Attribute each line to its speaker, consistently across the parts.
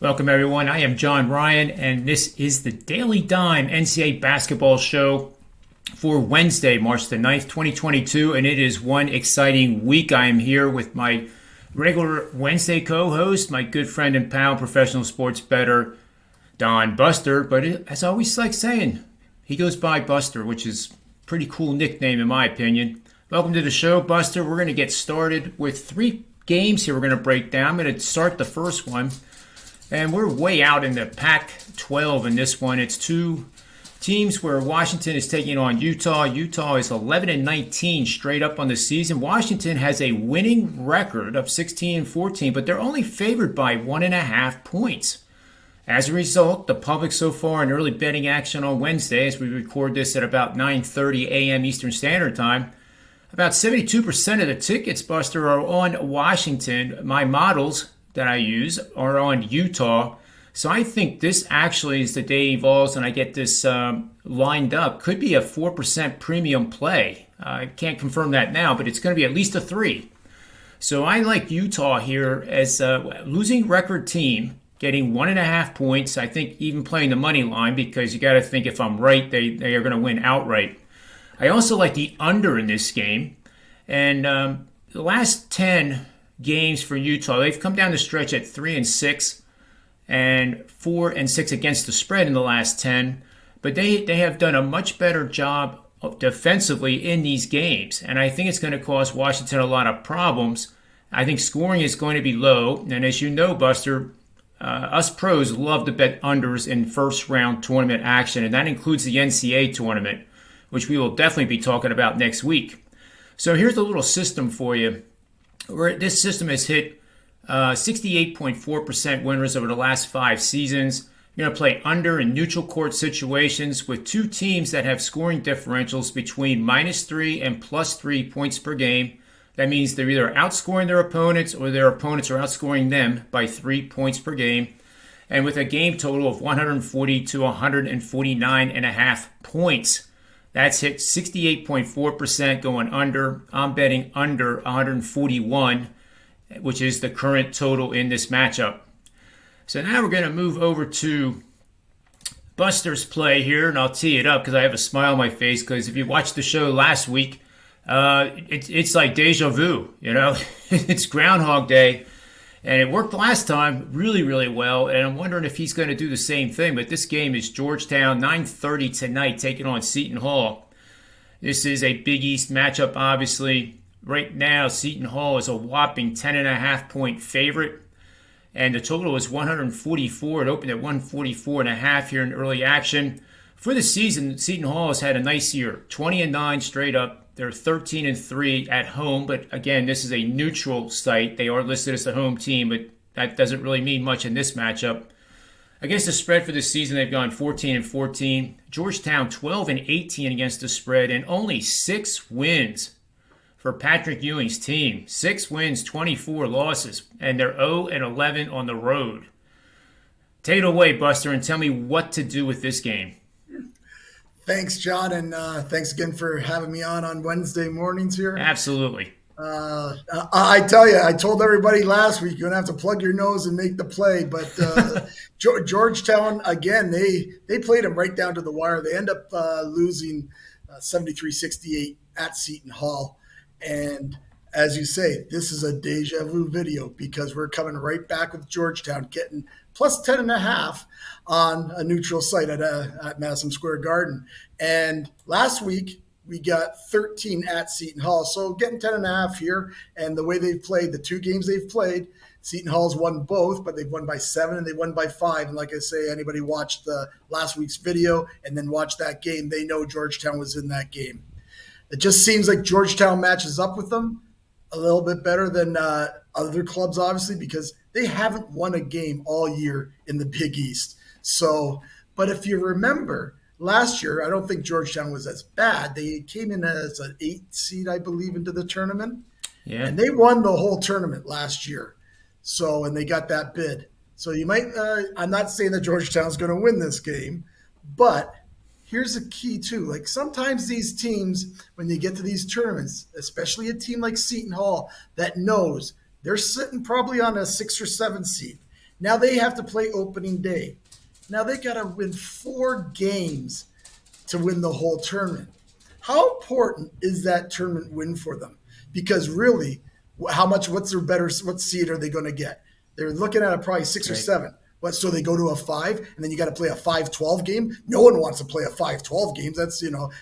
Speaker 1: Welcome, everyone. I am John Ryan, and this is the Daily Dime NCAA Basketball Show for Wednesday, March the 9th, 2022, and it is one exciting week. I am here with my regular Wednesday co-host, my good friend and pal, professional sports bettor, Don Buster, but as I always like saying, he goes by Buster, which is a pretty cool nickname in my opinion. Welcome to the show, Buster. We're going to get started with three games here we're going to break down. I'm going to start the first one. And we're way out in the Pac-12 in this one. It's two teams where Washington is taking on Utah. Utah is 11-19 straight up on the season. Washington has a winning record of 16-14, but they're only favored by 1.5 points. As a result, the public so far in early betting action on Wednesday, as we record this at about 9:30 a.m. Eastern Standard Time, about 72% of the tickets, Buster, are on Washington. My models that I use are on Utah. So I think this actually, as the day evolves and I get this lined up, could be a 4% premium play. I can't confirm that now, but it's going to be at least a 3. So I like Utah here as a losing record team, getting 1.5 points. I think even playing the money line, because you got to think if I'm right, they are going to win outright. I also like the under in this game. And the last 10 games for Utah, they've come down the stretch at 3-6 and 4-6 against the spread in the last 10, but they have done a much better job defensively in these games, and I think it's going to cause Washington a lot of problems. I think scoring is going to be low, and as you know, Buster, us pros love to bet unders in first round tournament action, and that includes the NCAA tournament, which we will definitely be talking about next week. So here's a little system for you. This system has hit 68.4% winners over the last 5 seasons. You're going to play under in neutral court situations with two teams that have scoring differentials between -3 and +3 points per game. That means they're either outscoring their opponents or their opponents are outscoring them by 3 points per game. And with a game total of 140 to 149.5 points. That's hit 68.4% going under. I'm betting under 141, which is the current total in this matchup. So now we're going to move over to Buster's play here, and I'll tee it up because I have a smile on my face, because if you watched the show last week, it's like deja vu, you know? It's Groundhog Day, and it worked last time really, really well, and I'm wondering if he's going to do the same thing. But this game is Georgetown, 9:30 tonight, taking on Seton Hall. This is a Big East matchup, obviously. Right now, Seton Hall is a whopping 10.5 point favorite, and the total is 144. It opened at 144.5 here in early action. For the season, Seton Hall has had a nice year, 20-9 straight up. They're 13-3 at home, but again, this is a neutral site. They are listed as the home team, but that doesn't really mean much in this matchup. Against the spread for this season, they've gone 14-14. Georgetown 12-18 against the spread, and only 6 wins for Patrick Ewing's team. 6 wins, 24 losses, and they're 0-11 on the road. Take it away, Buster, and tell me what to do with this game.
Speaker 2: Thanks, John, and thanks again for having me on Wednesday mornings here.
Speaker 1: Absolutely.
Speaker 2: I tell you, I told everybody last week you're going to have to plug your nose and make the play, but Georgetown, again, they played them right down to the wire. They end up losing 73-68 at Seton Hall, and as you say, this is a deja vu video because we're coming right back with Georgetown getting plus 10.5 on a neutral site at Madison Square Garden. And last week we got 13 at Seton Hall. So getting 10.5 here, and the way they've played, the 2 games they've played, Seton Hall's won both, but they've won by 7 and they won by 5. And like I say, anybody watched the last week's video and then watched that game, they know Georgetown was in that game. It just seems like Georgetown matches up with them a little bit better than other clubs, obviously, because they haven't won a game all year in the Big East. So, but if you remember, last year, I don't think Georgetown was as bad. They came in as an 8 seed, I believe, into the tournament.
Speaker 1: Yeah.
Speaker 2: And they won the whole tournament last year. So, and they got that bid. So you might, I'm not saying that Georgetown's going to win this game, but here's the key too. Like sometimes these teams, when they get to these tournaments, especially a team like Seton Hall that knows they're sitting probably on a 6 or 7 seed. Now they have to play opening day. Now they got to win 4 games to win the whole tournament. How important is that tournament win for them? Because really, what seed are they going to get? They're looking at probably 6 or 7. So they go to a 5, and then you got to play a 5-12 game. No one wants to play a 5-12 game. That's,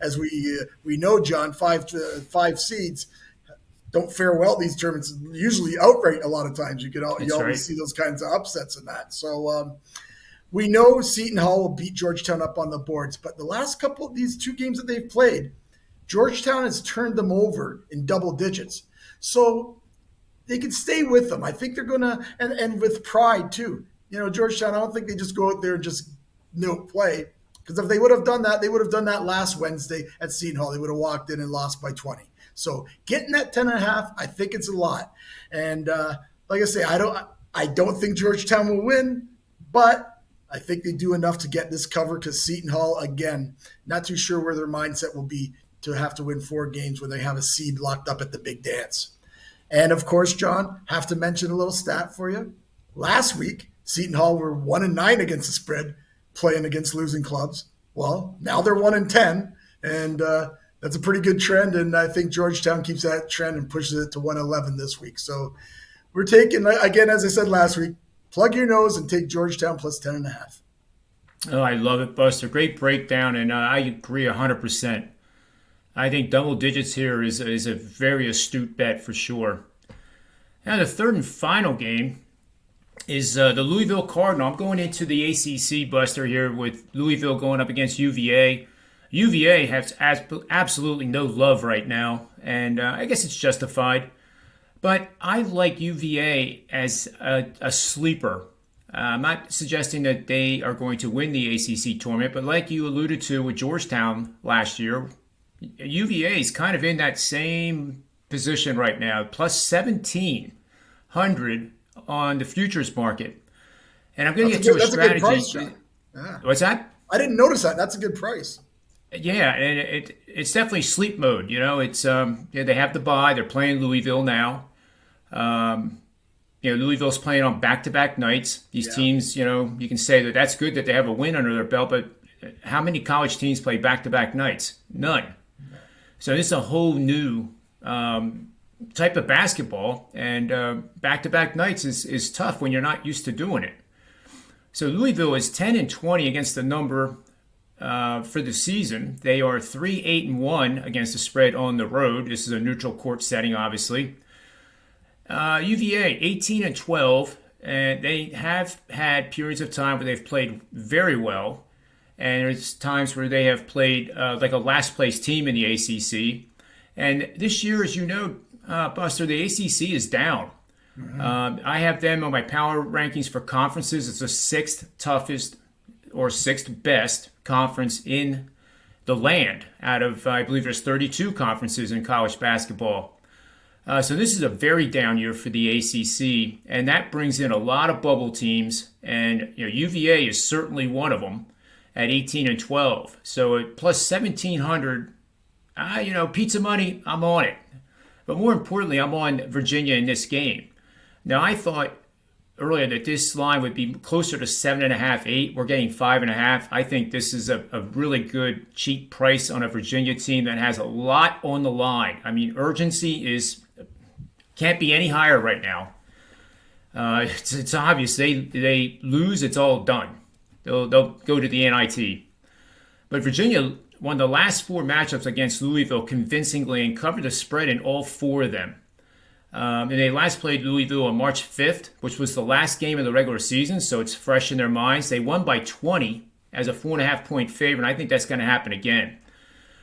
Speaker 2: as we know, John, 5 seeds don't fare well at these tournaments. Usually outright a lot of times. You always see those kinds of upsets in that. So we know Seton Hall will beat Georgetown up on the boards, but the last couple of these 2 games that they've played, Georgetown has turned them over in double digits. So they can stay with them. I think they're going to, and with pride too. Georgetown, I don't think they just go out there and just play. Because if they would have done that, they would have done that last Wednesday at Seton Hall. They would have walked in and lost by 20. So getting that 10.5, I think it's a lot. And like I say, I don't think Georgetown will win, but I think they do enough to get this cover because Seton Hall, again, not too sure where their mindset will be to have to win 4 games where they have a seed locked up at the big dance. And of course, John, have to mention a little stat for you. Last week, Seton Hall were 1-9 against the spread, playing against losing clubs. Well, now they're 1-10, and that's a pretty good trend. And I think Georgetown keeps that trend and pushes it to 1-11 this week. So we're taking, again, as I said last week, plug your nose and take Georgetown plus 10.5.
Speaker 1: Oh, I love it, Buster. Great breakdown, and I agree 100%. I think double digits here is a very astute bet for sure. Now the third and final game is the Louisville Cardinal. I'm going into the ACC, Buster, here with Louisville going up against UVA. UVA has absolutely no love right now, and I guess it's justified. But I like UVA as a sleeper. I'm not suggesting that they are going to win the ACC tournament, but like you alluded to with Georgetown last year, UVA is kind of in that same position right now, plus 1,700 on the futures market. And I'm going to get to a strategy.
Speaker 2: That's a good price, yeah.
Speaker 1: What's that?
Speaker 2: I didn't notice that. That's a good price.
Speaker 1: Yeah, and it's definitely sleep mode. It's they have the bye. They're playing Louisville now. Louisville's playing on back-to-back nights. These teams, you can say that's good that they have a win under their belt, but how many college teams play back-to-back nights? None. So this is a whole new type of basketball, and back-to-back nights is tough when you're not used to doing it. So Louisville is 10-20 against the number for the season. They are 3-8-1 against the spread on the road. This is a neutral court setting, obviously. UVA 18-12, and they have had periods of time where they've played very well. And there's times where they have played like a last-place team in the ACC. And this year, as you know, Buster, the ACC is down. Mm-hmm. I have them on my power rankings for conferences. It's the 6th toughest or 6th best conference in the land out of, I believe there's 32 conferences in college basketball. So this is a very down year for the ACC, and that brings in a lot of bubble teams. And UVA is certainly one of them at 18-12. So at plus 1,700, pizza money, I'm on it. But more importantly, I'm on Virginia in this game. Now, I thought earlier that this line would be closer to 7.5, 8. We're getting 5.5. I think this is a really good cheap price on a Virginia team that has a lot on the line. I mean, urgency can't be any higher right now. It's obvious. They lose, it's all done. They'll go to the NIT. But Virginia won the last 4 matchups against Louisville convincingly and covered the spread in all 4 of them. And they last played Louisville on March 5th, which was the last game of the regular season, so it's fresh in their minds. They won by 20 as a 4.5-point favorite, and I think that's going to happen again.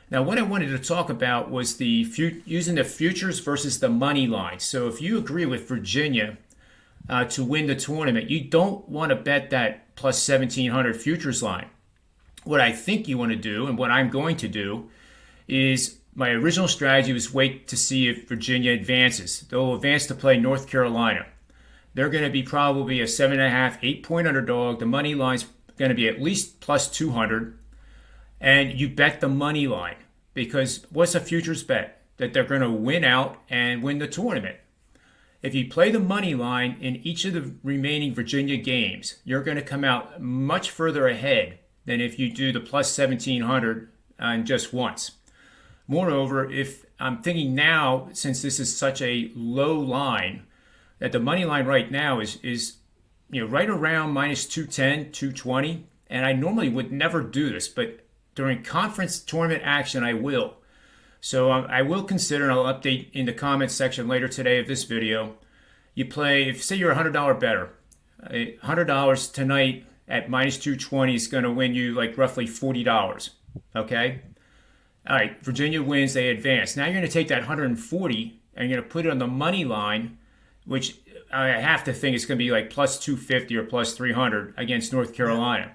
Speaker 1: Now, what I wanted to talk about was using the futures versus the money line. So if you agree with Virginia to win the tournament, you don't want to bet that plus 1,700 futures line. What I think you want to do, and what I'm going to do, is my original strategy was wait to see if Virginia advances. They'll advance to play North Carolina. They're going to be probably a 7.5, 8-point underdog. The money line's going to be at least plus 200. And you bet the money line, because what's a futures bet? That they're going to win out and win the tournament. If you play the money line in each of the remaining Virginia games, you're going to come out much further ahead than if you do the plus 1700 and just once. Moreover, if I'm thinking now, since this is such a low line, that the money line right now is right around minus 210, 220. And I normally would never do this, but during conference tournament action, I will. So I will consider, and I'll update in the comments section later today of this video. You play, if say you're a $100 bettor, $100 tonight at minus 220 is going to win you like roughly $40. Okay? All right, Virginia wins, they advance. Now you're going to take that 140 and you're going to put it on the money line, which I have to think it's going to be like plus 250 or plus 300 against North Carolina.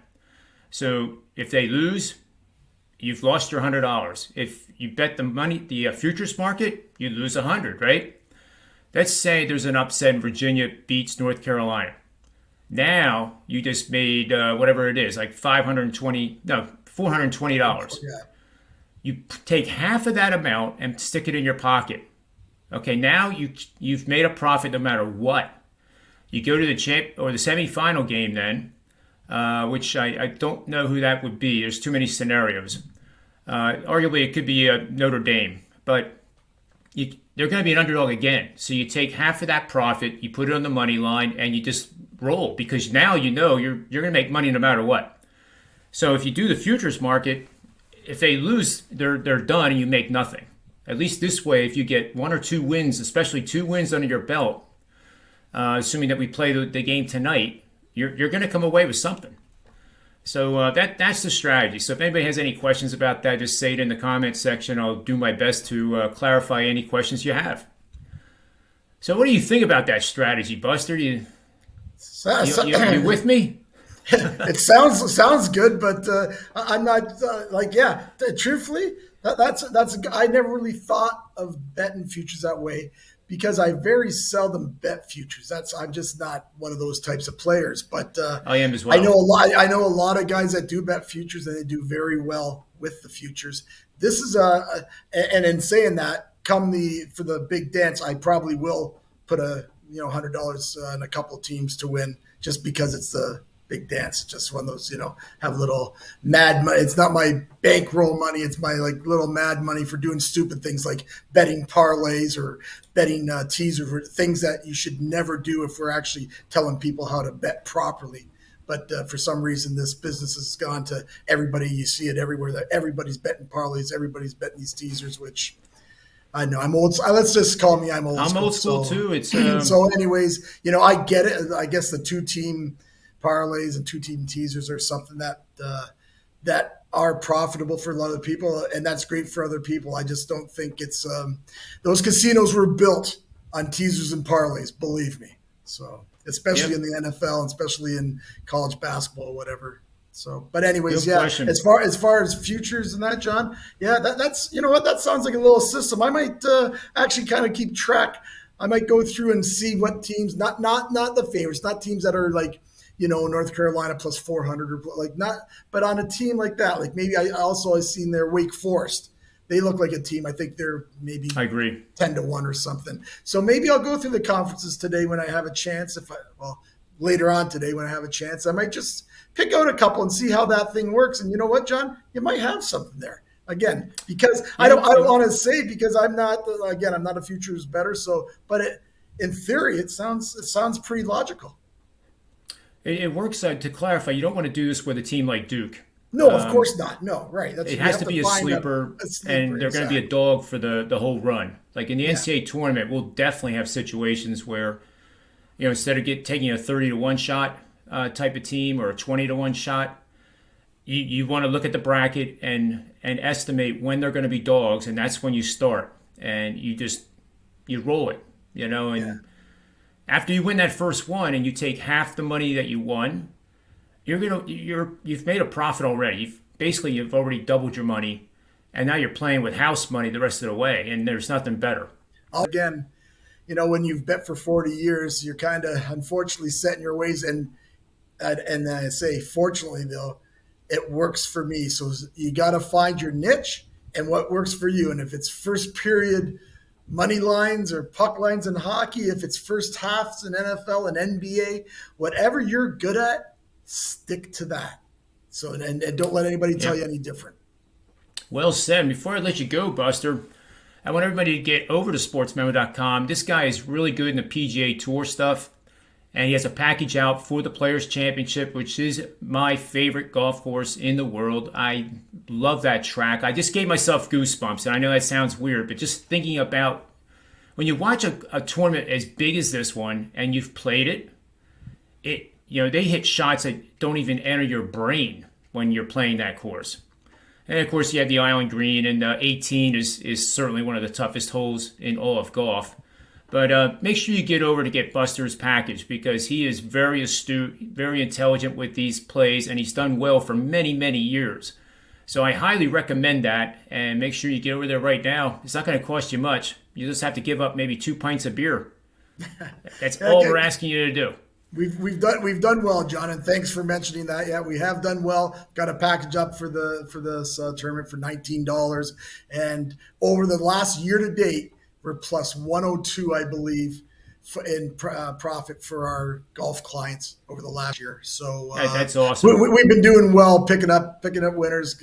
Speaker 1: So if they lose, you've lost your $100. If you bet the futures market, you lose 100, right? Let's say there's an upset and Virginia beats North Carolina. Now you just made whatever it is, like $420.
Speaker 2: Yeah.
Speaker 1: You take half of that amount and stick it in your pocket. Okay, now you've made a profit no matter what. You go to the semifinal game then, which I don't know who that would be. There's too many scenarios. Arguably, it could be Notre Dame, but they're going to be an underdog again. So you take half of that profit, you put it on the money line, and you just roll because now you know you're going to make money no matter what. So if you do the futures market, if they lose, they're done and you make nothing. At least this way, if you get 1 or 2 wins, especially 2 wins under your belt, assuming that we play the game tonight, you're going to come away with something. So that's the strategy. So if anybody has any questions about that, just say it in the comments section. I'll do my best to clarify any questions you have. So what do you think about that strategy, Buster? You with me?
Speaker 2: It sounds good, but I'm not truthfully, that's I never really thought of betting futures that way because I very seldom bet futures. I'm just not one of those types of players. But
Speaker 1: I am as well.
Speaker 2: I know a lot of guys that do bet futures and they do very well with the futures. This is and in saying that, for the big dance, I probably will put $100 on a couple of teams to win just because it's the big dance. It's just one of those, have a little mad money. It's not my bankroll money. It's my little mad money for doing stupid things like betting parlays or betting teasers or things that you should never do if we're actually telling people how to bet properly. But for some reason, this business has gone to everybody. You see it everywhere that everybody's betting parlays. Everybody's betting these teasers, which I know I'm old. Let's just call me I'm old school.
Speaker 1: I'm old school too. It's
Speaker 2: so anyways, I get it. I guess the 2-team parlays and 2-team teasers are something that are profitable for a lot of people, and that's great for other people. I just don't think it's those casinos were built on teasers and parlays, believe me. So especially in the NFL, and especially in college basketball, or whatever. So, but anyways,
Speaker 1: question.
Speaker 2: As far as futures and that, John, that's that sounds like a little system. I might actually kind of keep track. I might go through and see what teams, not the favorites, not teams that are like, North Carolina plus 400 or but on a team like that, like maybe I've seen their Wake Forest. They look like a team. I think they're maybe
Speaker 1: I agree
Speaker 2: 10-1 or something. So maybe I'll go through the conferences today when I have a chance. Later on today when I have a chance, I might just pick out a couple and see how that thing works. And you know what, John, you might have something there. Again, because I don't want to say because I'm not a futures bettor. So, but in theory, it sounds pretty logical.
Speaker 1: It works. To clarify, you don't want to do this with a team like Duke.
Speaker 2: No, of course not. No, right.
Speaker 1: It has to be a sleeper, and they're going to be a dog for the whole run. Like in the NCAA tournament, we'll definitely have situations where, instead of taking a 30-1 shot type of team or a 20-1 shot, you want to look at the bracket and estimate when they're going to be dogs, and that's when you start and you roll it, After you win that first one and you take half the money that you won, you've made a profit already. You've already doubled your money, and now you're playing with house money the rest of the way, and there's nothing better.
Speaker 2: Again, when you've bet for 40 years, you're kind of unfortunately set in your ways, and I say fortunately though, it works for me. So you got to find your niche and what works for you. And if it's first period money lines or puck lines in hockey, if it's first halves in NFL and NBA, whatever you're good at, stick to that. So, and don't let anybody tell
Speaker 1: Yeah.
Speaker 2: you any different.
Speaker 1: Well said. Before I let you go, Buster, I want everybody to get over to SportsMemo.com. This guy is really good in the PGA Tour stuff, and he has a package out for the Players' Championship, which is my favorite golf course in the world. I love that track. I just gave myself goosebumps, and I know that sounds weird, but just thinking about when you watch a tournament as big as this one and you've played it, they hit shots that don't even enter your brain when you're playing that course. And of course, you have the Island Green, and 18 is certainly one of the toughest holes in all of golf. But make sure you get over to get Buster's package, because he is very astute, very intelligent with these plays, and he's done well for many, many years. So I highly recommend that, and make sure you get over there right now. It's not going to cost you much. You just have to give up maybe 2 pints of beer. That's all we're asking you to do.
Speaker 2: We've done well, John, and thanks for mentioning that. Yeah, we have done well. Got a package up for this tournament for $19, and over the last year to date, we're plus 102, I believe, in profit for our golf clients over the last year. So
Speaker 1: that's awesome.
Speaker 2: We've been doing well, picking up winners.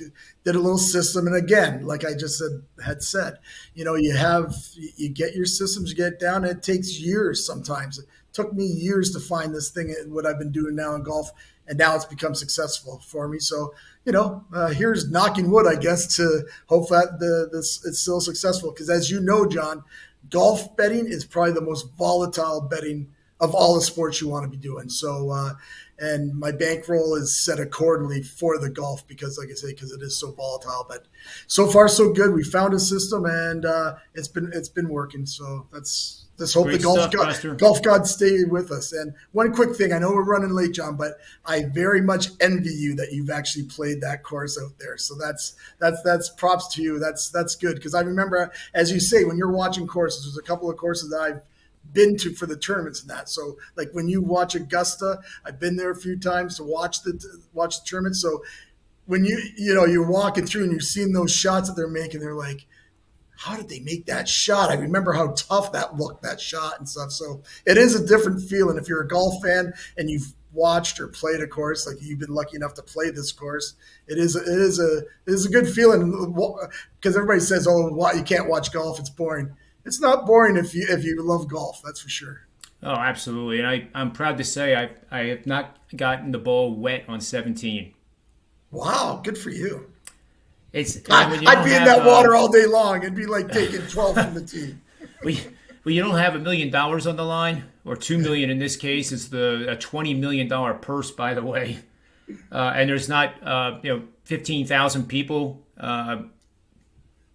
Speaker 2: Did a little system, and again, like I just said, you get your systems, you get it down. And it takes years sometimes. It took me years to find this thing, what I've been doing now in golf, and now it's become successful for me. So, here's knocking wood, I guess, to hope that it's still successful. Because as you know, John, golf betting is probably the most volatile betting of all the sports you want to be doing. So, and my bankroll is set accordingly for the golf because, like I say, because it is so volatile. But so far, so good. We found a system, and it's been working. So let's hope
Speaker 1: Great
Speaker 2: the golf gods stay with us. And one quick thing, I know we're running late, John, but I very much envy you that you've actually played that course out there. So that's props to you. That's good, because I remember, as you say, when you're watching courses, there's a couple of courses that I've been to for the tournaments and that. So like when you watch Augusta, I've been there a few times to watch the tournament. So when you're walking through and you're seeing those shots that they're making, they're like, how did they make that shot? I remember how tough that looked, that shot and stuff. So it is a different feeling. If you're a golf fan and you've watched or played a course, like you've been lucky enough to play this course, it is a good feeling, because everybody says, oh, you can't watch golf, it's boring. It's not boring if you love golf, that's for sure.
Speaker 1: Oh, absolutely. And I'm proud to say I have not gotten the ball wet on 17.
Speaker 2: Wow, good for you.
Speaker 1: I'd
Speaker 2: be in that water all day long. It'd be like taking 12 from the tee.
Speaker 1: Well, you don't have $1 million on the line, or $2 million in this case. It's a $20 million purse, by the way. And there's not 15,000 people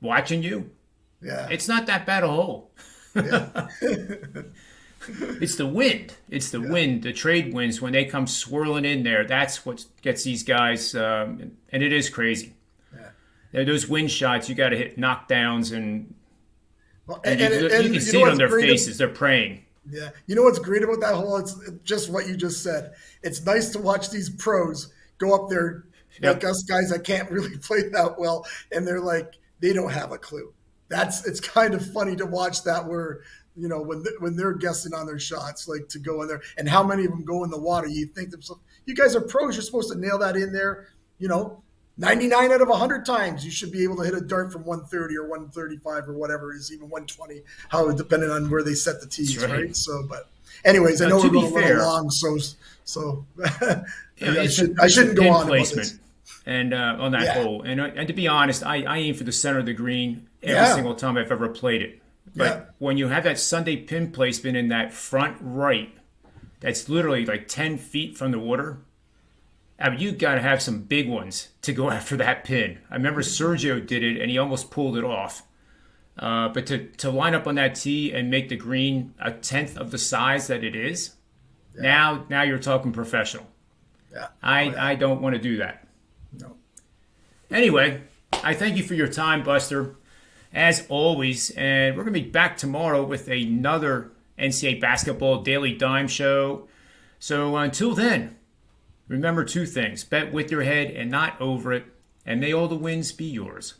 Speaker 1: watching you.
Speaker 2: Yeah,
Speaker 1: it's not that bad a hole.
Speaker 2: Yeah.
Speaker 1: It's the wind. It's the wind. The trade winds, when they come swirling in there, that's what gets these guys. And it is crazy. Those wind shots, you got to hit knockdowns, and you can see it on their faces. They're praying.
Speaker 2: Yeah. You know what's great about that hole? It's just what you just said. It's nice to watch these pros go up there, like us guys that can't really play that well, and they're like, they don't have a clue. It's kind of funny to watch that, where, when they're guessing on their shots, like to go in there, and how many of them go in the water. You think to yourself, you guys are pros. You're supposed to nail that in there, 99 out of 100 times you should be able to hit a dart from 130 or 135 or whatever it is, even 120, depending on where they set the tees, right? So, but anyways, I know we're going to run along, so I shouldn't go on placement
Speaker 1: about this. And on that hole. And to be honest, I aim for the center of the green every single time I've ever played it. But when you have that Sunday pin placement in that front right, that's literally like 10 feet from the water, I mean, you got to have some big ones to go after that pin. I remember Sergio did it, and he almost pulled it off. But to line up on that tee and make the green a tenth of the size that it is, now you're talking professional.
Speaker 2: Yeah.
Speaker 1: I don't want to do that.
Speaker 2: No.
Speaker 1: Anyway, I thank you for your time, Buster, as always. And we're going to be back tomorrow with another NCAA Basketball Daily Dime show. So until then, remember 2 things. Bet with your head and not over it, and may all the wins be yours.